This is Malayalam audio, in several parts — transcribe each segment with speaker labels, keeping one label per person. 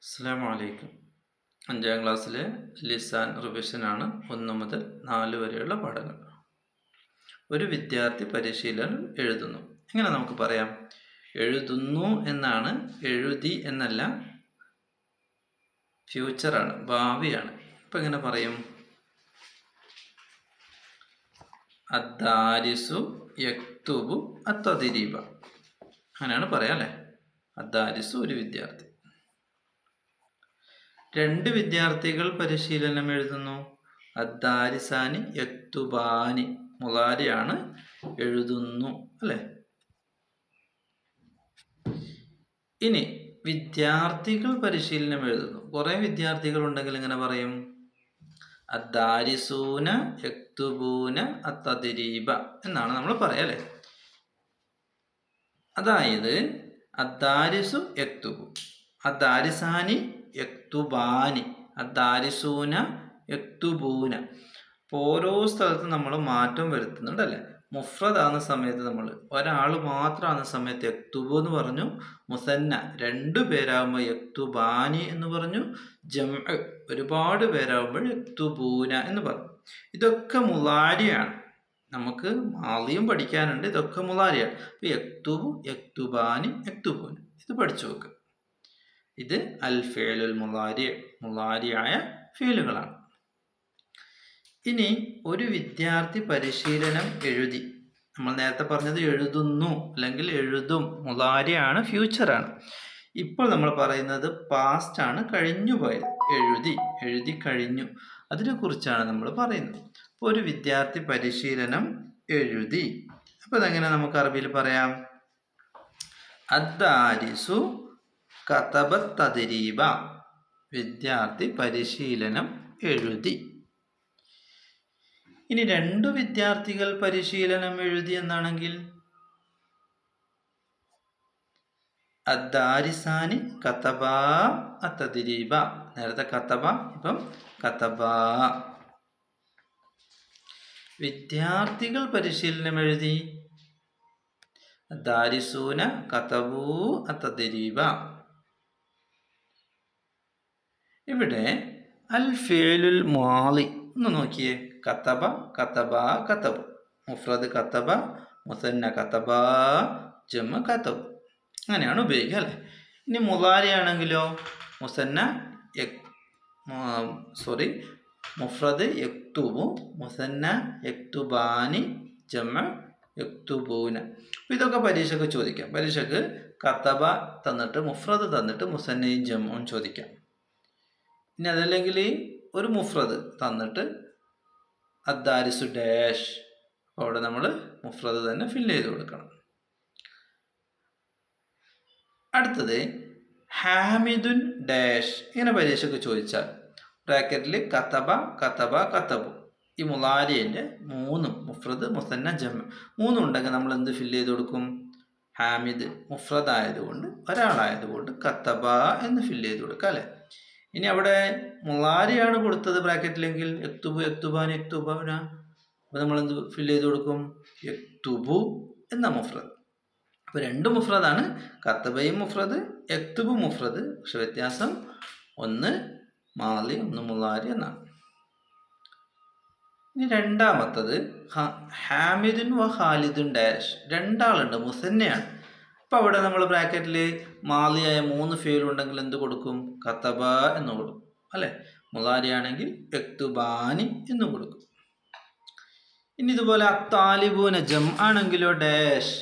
Speaker 1: അസ്സലാമു അലൈക്കും. 5ാം ക്ലാസ്സിലെ ലിസാൻ റിവിഷനാണ് 1 മുതൽ 4 വരെയുള്ള പാഠങ്ങൾ. ഒരു വിദ്യാർത്ഥി പരിശീലനം എഴുതുന്നു. എങ്ങനെ നമുക്ക് പറയാം? എഴുതുന്നു എന്നാണ്, എഴുതി എന്നല്ല, ഫ്യൂച്ചറാണ്, ഭാവിയാണ്. ഇപ്പം എങ്ങനെ പറയും? അദ്ദാരിസു യക്തുബു അത്തദ്രീബ, അങ്ങനെയാണ് പറയാം അല്ലേ? അദ്ദാരിസു ഒരു വിദ്യാർത്ഥി. 2 വിദ്യാർത്ഥികൾ പരിശീലനം എഴുതുന്നു. അദ്ദാരിസാനി യക്തുബാനി, മുളാരിയാണ്, എഴുതുന്നു അല്ലേ? ഇനി വിദ്യാർത്ഥികൾ പരിശീലനം എഴുതുന്നു. കുറേ വിദ്യാർത്ഥികൾ ഉണ്ടെങ്കിൽ എങ്ങനെ പറയും? അദ്ദാരിസൂന യക്തുബൂന അത്തദ്രീബ എന്നാണ് നമ്മൾ പറയാം അല്ലേ? അതായത് അദ്ദാരിസു യക്തുബു, അദ്ദാരിസാനി യക്തുബാനി, അദ്ദാരിസൂന യക്തുബൂന. അപ്പോൾ ഓരോ സ്ഥലത്തും നമ്മൾ മാറ്റം വരുത്തുന്നുണ്ടല്ലേ? മുഫ്രദാകുന്ന സമയത്ത് നമ്മൾ ഒരാൾ മാത്രമാകുന്ന സമയത്ത് യക്തുബു എന്ന് പറഞ്ഞു. മുസന്ന 2 പേരാകുമ്പോൾ യക്തുബാനി എന്ന് പറഞ്ഞു. ജംഅ് ഒരുപാട് പേരാകുമ്പോൾ യക്തുബൂന എന്ന് പറഞ്ഞു. ഇതൊക്കെ മുളാരിയാണ്. നമുക്ക് മാളിയും പഠിക്കാനുണ്ട്. ഇതൊക്കെ മുളാരിയാണ്. അപ്പോൾ യക്തുബു, യക്തുബാനി, യക്തുബൂന ഇത് പഠിച്ചു വെക്കുക. ഇത് അൽ ഫിഅലുൽ മുളാരി, മുളാരിയായ ഫീലുകളാണ്. ഇനി ഒരു വിദ്യാർത്ഥി പരിശീലനം എഴുതി. നമ്മൾ നേരത്തെ പറഞ്ഞത് എഴുതുന്നു അല്ലെങ്കിൽ എഴുതും, മുളാരിയാണ്, ഫ്യൂച്ചറാണ്. ഇപ്പോൾ നമ്മൾ പറയുന്നത് പാസ്റ്റ് ആണ്, കഴിഞ്ഞു പോയത്. എഴുതി കഴിഞ്ഞു, അതിനെക്കുറിച്ചാണ് നമ്മൾ പറയുന്നത്. അപ്പോൾ ഒരു വിദ്യാർത്ഥി പരിശീലനം എഴുതി. അപ്പോൾ അതെങ്ങനെ നമുക്ക് അറബിയിൽ പറയാം? അദ്ദാരിസു കതബ തദ്രീബ, വിദ്യാർത്ഥി പരിശീലനം എഴുതി. ഇനി 2 വിദ്യാർത്ഥികൾ പരിശീലനം എഴുതി എന്നാണെങ്കിൽ അദ്ദാരിസാനി കതബാ അത്തദ്രീബ. നേരത്തെ കതബ, ഇപ്പം കതബാ. വിദ്യാർത്ഥികൾ പരിശീലനം എഴുതി. അദ്ദാരിസൂന കതബൂ അത്തദ്രീബ. ഇവിടെ അൽ ഫിഅലുൽ മാളി ഒന്ന് നോക്കിയേ. കതബ, കതബ, കതബു. മുഫ്രദ് കതബ, മുസന്ന കതബ, ജമ കതബു. അങ്ങനെയാണ് ഉപയോഗിക്കുക അല്ലേ? ഇനി മുളാരി ആണെങ്കിലോ മുസന്ന മുഫ്രദ് യക്തുബു, മുസന്ന യക്തുബാനി, ജമ യക്തുബൂന. അപ്പോൾ ഇതൊക്കെ പരീക്ഷയ്ക്ക് ചോദിക്കാം. പരീക്ഷയ്ക്ക് കതബ തന്നിട്ട് മുഫ്രദ് തന്നിട്ട് മുസന്നയും ജമും ചോദിക്കാം. ഇനി അതല്ലെങ്കിൽ ഒരു മുഫ്രദ് തന്നിട്ട് അദ്ദാരിസു ഡാഷ്, അവിടെ നമ്മൾ മുഫ്രദ് തന്നെ ഫില്ല് ചെയ്ത് കൊടുക്കണം. അടുത്തത് ഹാമിദുൻ ഡാഷ്. ഇങ്ങനെ പരീക്ഷയ്ക്ക് ചോദിച്ചാൽ ബ്രാക്കറ്റിൽ കതബ, കതബ, കതബു. ഈ മുളാരിൻ്റെ 3 മുഫ്രദ്, മുസന്ന, ജമ 3 ഉണ്ടെങ്കിൽ നമ്മൾ എന്ത് ഫില്ല് ചെയ്ത് കൊടുക്കും? ഹാമിദ് മുഫ്രദ് ആയതുകൊണ്ട്, ഒരാളായതുകൊണ്ട് കതബ എന്ന് ഫില്ല് ചെയ്ത് കൊടുക്കുക അല്ലേ? ഇനി അവിടെ മുളാരിയാണ് കൊടുത്തത് ബ്രാക്കറ്റിലെങ്കിൽ യക്തുബു, യക്തുബാൻ, യക്തുബന. അപ്പോൾ നമ്മൾ എന്ത് ഫില്ല് ചെയ്ത് കൊടുക്കും? യക്തുബു എന്ന മുഫ്രദ്. അപ്പോൾ 2 മുഫ്രദാണ്. കതബയും മുഫ്രദ്, യക്തുബു മുഫ്രദ്. പക്ഷെ വ്യത്യാസം, ഒന്ന് മാലി, ഒന്ന് മുളാരി എന്നാണ്. ഇനി രണ്ടാമത്തത് ഹാമിദുൻ വ ഖാലിദുൻ ഡാഷ്. 2 ആളുണ്ട്, മുസന്നയാണ്. അപ്പോൾ അവിടെ നമ്മൾ ബ്രാക്കറ്റിൽ മാലിയായ 3 ഫീലുണ്ടെങ്കിൽ എന്ത് കൊടുക്കും? കതബ എന്ന് കൊടുക്കും അല്ലേ? മുളാരി ആണെങ്കിൽ യക്തുബാനി എന്നും കൊടുക്കും. ഇനി ഇതുപോലെ അത്താലിബൂന ജം ആണെങ്കിലോ ഡാഷ്.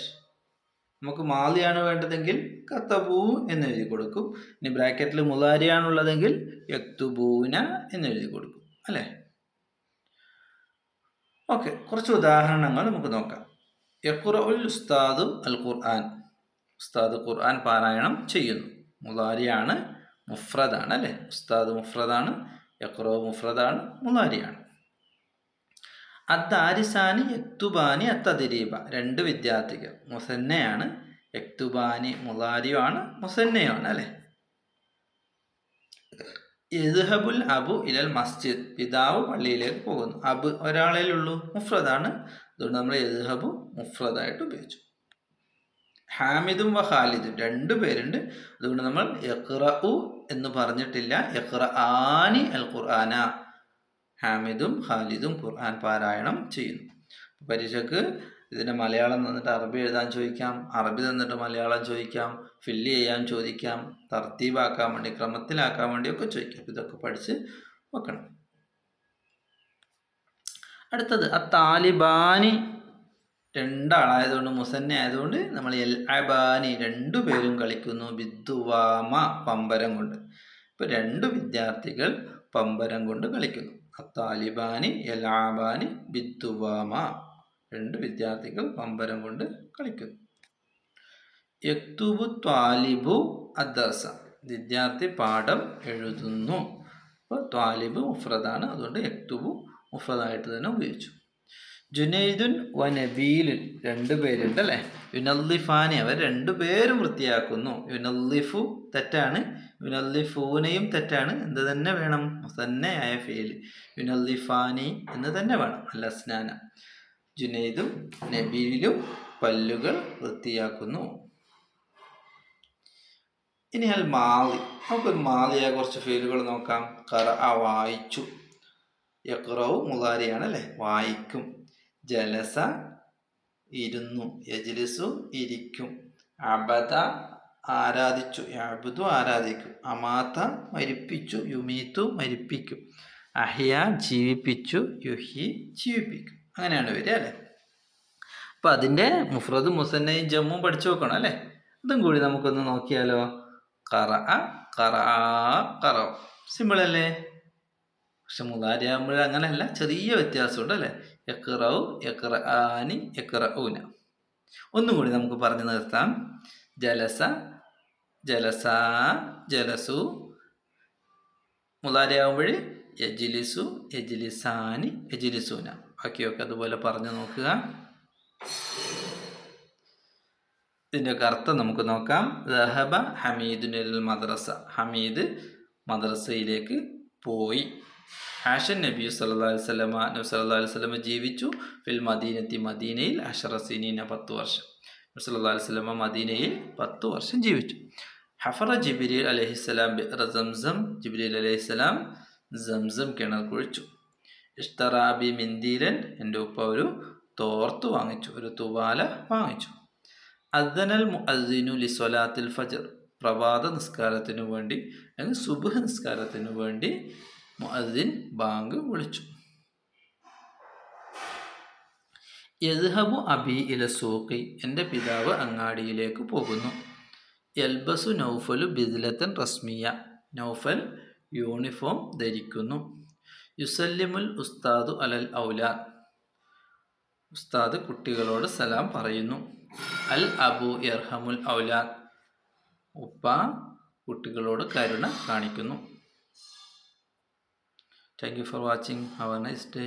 Speaker 1: നമുക്ക് മാലിയാണ് വേണ്ടതെങ്കിൽ കതബു എന്ന് എഴുതി കൊടുക്കും. ഇനി ബ്രാക്കറ്റിൽ മുളാരിയാണുള്ളതെങ്കിൽ യക്തുബൂന എന്ന് എഴുതി കൊടുക്കും അല്ലേ? ഓക്കെ, കുറച്ച് ഉദാഹരണങ്ങൾ നമുക്ക് നോക്കാം. യഖ്റഉൽ ഉസ്താദു അൽ ഖുർആൻ. ഉസ്താദ് ഖുർആൻ പാരായണം ചെയ്യുന്നു. മുളാരിയാണ്, മുഫ്രദാണ് അല്ലേ? ഉസ്താദ് മുഫ്രദാണ്, യഖ്റഉ മുഫ്രദാണ്, മുളാരിയാണ്. അദ്ദാരിസാനി യക്തുബാനി അത്തദ്രീബ. 2 വിദ്യാർത്ഥികൾ, മുസന്നയാണ്, യക്തുബാനി മുളാരിയുമാണ്, മുസന്നയാണ് അല്ലേ? യദ്ഹബുൽ അബു ഇലൽ മസ്ജിദ്. പിതാവ് പള്ളിയിലേക്ക് പോകുന്നു. അബ് ഒരാളേ ഉള്ളൂ, മുഫ്രദാണ്, അതുകൊണ്ട് നമ്മൾ യദ്ഹബു മുഫ്രദായിട്ട് ഉപയോഗിച്ചു. ഹാമിദും വ ഖാലിദും 2 പേരുണ്ട്. അതുകൊണ്ട് നമ്മൾ ഇഖ്റഉ എന്ന് പറഞ്ഞിട്ടില്ല, ഇഖ്റആനി അൽ ഖുർആന. ഹാമിദും ഖാലിദും ഖുർആൻ പാരായണം ചെയ്യുന്നു. പരീക്ഷയ്ക്ക് ഇതിൻ്റെ മലയാളം തന്നിട്ട് അറബി എഴുതാൻ ചോദിക്കാം, അറബി തന്നിട്ട് മലയാളം ചോദിക്കാം, ഫില്ല് ചെയ്യാൻ ചോദിക്കാം, തർത്തീബാക്കാൻ വേണ്ടി, ക്രമത്തിലാക്കാൻ വേണ്ടിയൊക്കെ ചോദിക്കാം. അപ്പോൾ ഇതൊക്കെ പഠിച്ച് വെക്കണം. അടുത്തത് താലിബാനി 2 ആളായതുകൊണ്ട് മുസന്ന ആയതുകൊണ്ട് നമ്മൾ എൽ അബാനി 2 പേരും കളിക്കുന്നു. ബിദ്ദുവാമ പമ്പരം കൊണ്ട്. ഇപ്പോൾ 2 വിദ്യാർത്ഥികൾ പമ്പരം കൊണ്ട് കളിക്കുന്നു. താലിബാനി എൽ ആബാനി ബിദ്ദുവാമ 2 വിദ്യാർത്ഥികൾ പമ്പരം കൊണ്ട് കളിക്കുന്നു. യക്തുബു ത്വാലിബു അദ്ദർസ വിദ്യാർത്ഥി പാഠം എഴുതുന്നു. അപ്പോൾ ത്വാലിബ് മുഫ്രദാണ്, അതുകൊണ്ട് യക്തുബു മുഫ്രദായിട്ട് തന്നെ ഉപയോഗിച്ചു. ജുനൈദുൻ വ നബീലുൻ 2 പേരുണ്ട് അല്ലേ. യുനല്ലിഫാനി അവർ 2 പേരും വൃത്തിയാക്കുന്നു. യുനല്ലിഫു തെറ്റാണ്, യുനല്ലിഫൂനയും തെറ്റാണ്. എന്ത് തന്നെ വേണം? മുസന്നയായ ഫീൽ യുനല്ലിഫാനി എന്ന് തന്നെ വേണം. അല്ലസ്നാന. ജുനൈദും നബീലും പല്ലുകൾ വൃത്തിയാക്കുന്നു. ഇനി അൽ മാളി, നമുക്കൊരു മാളിയായ കുറച്ച് ഫീലുകൾ നോക്കാം. ഖറഅ വായിച്ചു, യഖ്റഉ മുളാരിയാണ് അല്ലേ, വായിക്കും. ജലസ ഇരുന്നു, യജ്ലിസു ഇരിക്കും. അബദ ആരാധിച്ചു, യഅ്ബുദു ആരാധിക്കും. അമാത മരിപ്പിച്ചു, യുമീതു മരിപ്പിക്കും. അഹ്യ ജീവിപ്പിച്ചു, യുഹി ജീവിപ്പിക്കും. അങ്ങനെയാണ് വരിക അല്ലേ. അപ്പം അതിൻ്റെ മുഫ്രദും മുസന്നയും ജമ്മും പഠിച്ചു വെക്കണം അല്ലേ. അതും കൂടി നമുക്കൊന്ന് നോക്കിയാലോ. ഖറഅ ഖറഅ ഖറഅ സിമ്പിൾ അല്ലേ. പക്ഷെ മുളാരിയാകുമ്പോൾ അങ്ങനെയല്ല, ചെറിയ വ്യത്യാസമുണ്ട് അല്ലേ. യഖ്റഉ യഖ്റആനി യഖ്റഊന. ഒന്നും കൂടി നമുക്ക് പറഞ്ഞു നിർത്താം. ജലസ ജലസ ജലസു. മുളാരിയാകുമ്പോൾ യജ്ലിസു യജ്ലിസാനി യജ്ലിസൂന. ബാക്കിയൊക്കെ അതുപോലെ പറഞ്ഞു നോക്കുക. ഇതിൻ്റെയൊക്കെ അർത്ഥം നമുക്ക് നോക്കാം. ദഹബ ഹമീദുനിൽ മദ്രസ, ഹമീദ് മദ്രസയിലേക്ക് പോയി. ഹാഷൻ നബി സല്ലല്ലാഹു അലൈഹി വസല്ലമ, നബി സല്ലല്ലാഹു അലൈഹി വസല്ലമ ജീവിച്ചു. ഫിൽ മദീനത്തി മദീനയിൽ 10 സിനീന 10 വർഷം. നബി സല്ലല്ലാഹു അലൈഹി വസല്ലമ മദീനയിൽ 10 വർഷം ജീവിച്ചു. ഹഫറ ജിബ്രീൽ അലൈഹിസ്സലാം ബിഅർ സംസം, ജിബ്രീൽ അലൈഹിസ്സലാം സംസം കിണർ കുഴിച്ചു. ഇഷ്തറാബി മിന്ദീലൻ, എൻ്റെ ഉപ്പ ഒരു തോർത്ത് വാങ്ങിച്ചു, ഒരു തുവാല വാങ്ങിച്ചു. അദ്ദനൽ മുഅദ്ദിനു ലിസ്വലാത്തിൽ ഫജ്ർ, പ്രഭാത നിസ്കാരത്തിനു വേണ്ടി അല്ലെങ്കിൽ സുബ്ഹ് നിസ്കാരത്തിനു വേണ്ടി മുഅദ്ദിൻ ബാങ്ക് വിളിച്ചു. യദ്ഹബു അബി ഇല സൂഖി, എൻ്റെ പിതാവ് അങ്ങാടിയിലേക്ക് പോകുന്നു. യൽബസു നൗഫലു ബിദ്ലത്തൻ റസ്മിയ, നൗഫൽ യൂണിഫോം ധരിക്കുന്നു. യുസല്ലിമുൽ ഉസ്താദു അലൽ ഔലാദ്, ഉസ്താദ് കുട്ടികളോട് സലാം പറയുന്നു. അൽ അബു യർഹമുൽ ഔലാദ്, ഉപ്പ കുട്ടികളോട് കരുണ കാണിക്കുന്നു. Thank you for watching. Have A nice day.